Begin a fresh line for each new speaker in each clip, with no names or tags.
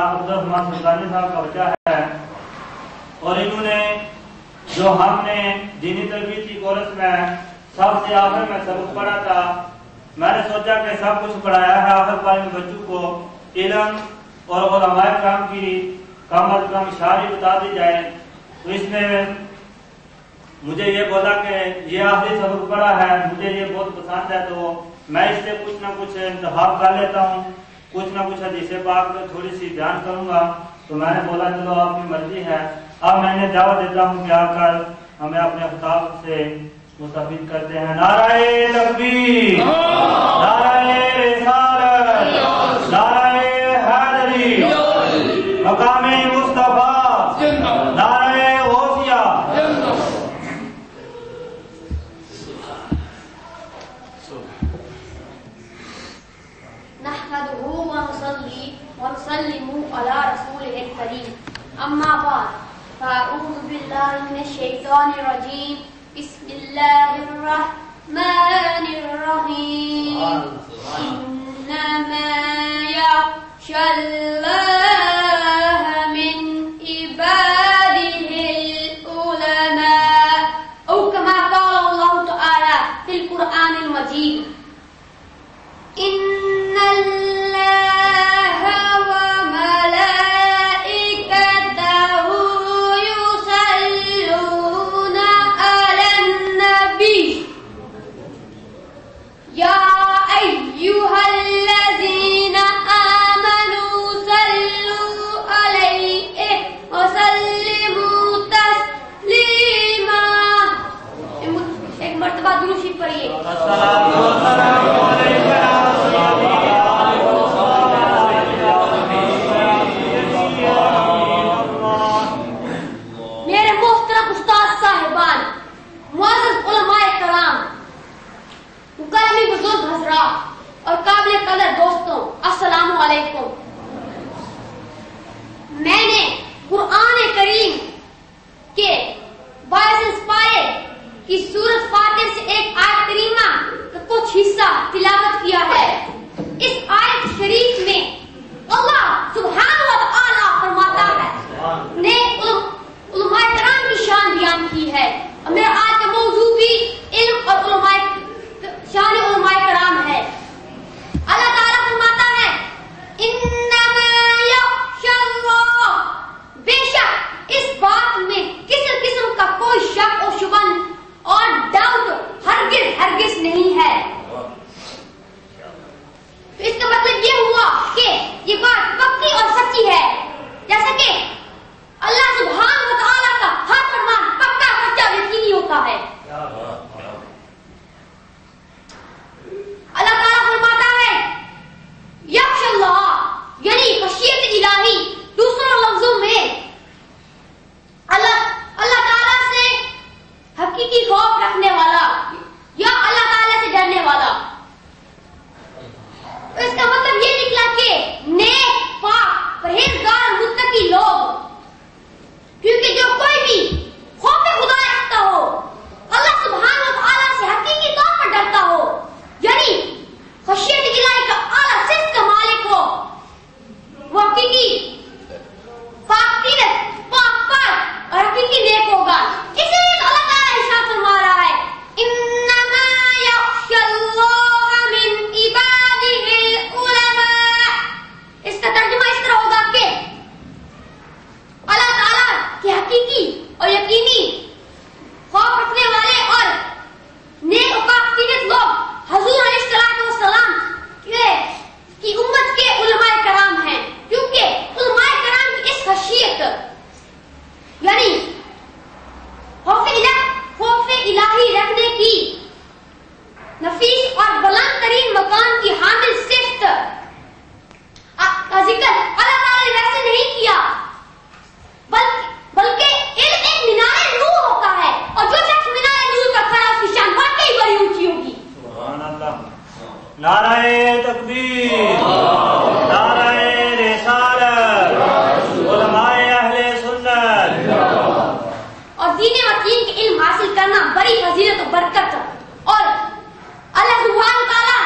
عبدالرحمن سلطانی صاحب کا بچہ ہے اور انہوں نے جو ہم نے دینی تربیت کی کورس میں سب سے آخر میں سبق پڑھا تھا، میں نے سوچا کہ سب کچھ پڑھایا ہے، آخر پائے میں بچوں کو علم اور علماء کرام کی کم از کم شاعری بتا دی جائے۔ تو اس میں مجھے یہ بولا کہ یہ آخری سبق پڑھا ہے، مجھے یہ بہت پسند ہے، تو میں اس سے کچھ نہ کچھ انتخاب کر لیتا ہوں، کچھ نہ کچھ حدیث پاک میں تھوڑی سی بیان کروں گا۔ تو میں نے بولا چلو آپ کی مرضی ہے۔ اب میں نے دعوت دیتا ہوں کہ آ کر ہمیں اپنے خطاب سے مستفید کرتے ہیں۔ نعرہ تکبیر، نعرہ رسالت، نعرہ حیدری، مقام مصطفیٰ، نعرہ غوثیہ۔
نحمده ونصلي ونسلم على رسوله الكريم، اما بعد، فاعوذ بالله من الشيطان الرجيم، بسم الله الرحمن الرحيم، انما يخشى الله من عباده العلماء، او كما قال الله تعالى في القرآن المجيد، إن الله وملائكته يصلون على النبي، يا أيها الذين آمنوا صلوا عليه وسلموا تسليما۔ ایک مرتبہ درود شریف پڑھیے۔ میرے محترم استاد صاحبان، معزز علماء کرام، مکرمی بزرگ حضرات اور قابل قدر دوستوں، السلام علیکم۔ میں نے قرآن کریم کے باعث پائے کی سورت فاتر سے ایک آیت کریمہ کا کچھ حصہ تلاوت کیا ہے۔ اس آیت شریف میں اللہ سبحانہ و تعالی فرماتا ہے، نے علماء کرام کی شان بیان کی ہے، اور میرا آج کا موضوع بھی علم اور شان علماء کرام ہے۔ اللہ تعالیٰ فرماتا ہے، انما یخشی اللہ، بے شک اس بات میں کسی قسم کا کوئی شک و شبہ اور ڈاؤٹ ہرگز نہیں ہے۔ تو اس کا مطلب یہ ہوا کہ یہ بات پکی اور سچی ہے، جیسا کہ اللہ سبحانہ و تعالیٰ کا ہر فرمان پکا سچا یقینی ہوتا ہے۔ اللہ تعالیٰ فرماتا ہے یخشی اللہ، یعنی خشیت الہی، دوسروں لفظوں میں اللہ تعالیٰ سے حقیقی خوف رکھنے والا یا اللہ تعالیٰ سے ڈرنے والا۔ اس کا مطلب یہ نکلا کہ نیک، پاک، پرہیزگار، متقی لوگ، کیونکہ جو کوئی بھی خوف خدا رکھتا ہو، اللہ سبحانہ و تعالیٰ سے حقیقی طور پر ڈرتا ہو، یعنی خشیت الہی کا اعلیٰ صفت کا مالک ہو، وہ حقیقی پاک اور حقیقی نیک ہوگا۔ اسی لیے اللہ تعالیٰ ارشاد فرما رہا ہے، انما یخشی اللہ من عبادہ العلماء۔ اس کا ترجمہ اس طرح ہوگا کہ اللہ تعالیٰ کے حقیقی اور یقینی خوف رکھنے والے اور نیک و پاک لوگ حضور علیہ السلام کی امت کے علماء کرام ہیں، کیونکہ علماء کرام کی اس خشیت یعنی خوف الہی رکھنے کی نفیس اور بلند ترین مقام کی حامل صفت کا ذکر اللہ تعالیٰ نے ویسے نہیں کیا، بلکہ علم ایک مینار نور ہوتا ہے، اور جو شخص مینار نور پر کھڑا اس کی شان واقعی بڑی اونچی ہوگی۔
سبحان اللہ۔ نعرہ تکبیر، نعرہ رسالت، علماء اہل سنت۔
اور دین حکیم کے علم حاصل کرنا بڑی فضیلت و برکت اور اللہ سبحانہ و تعالیٰ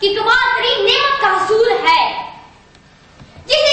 کی کمال ترین نعمت کا حصول ہے، جسے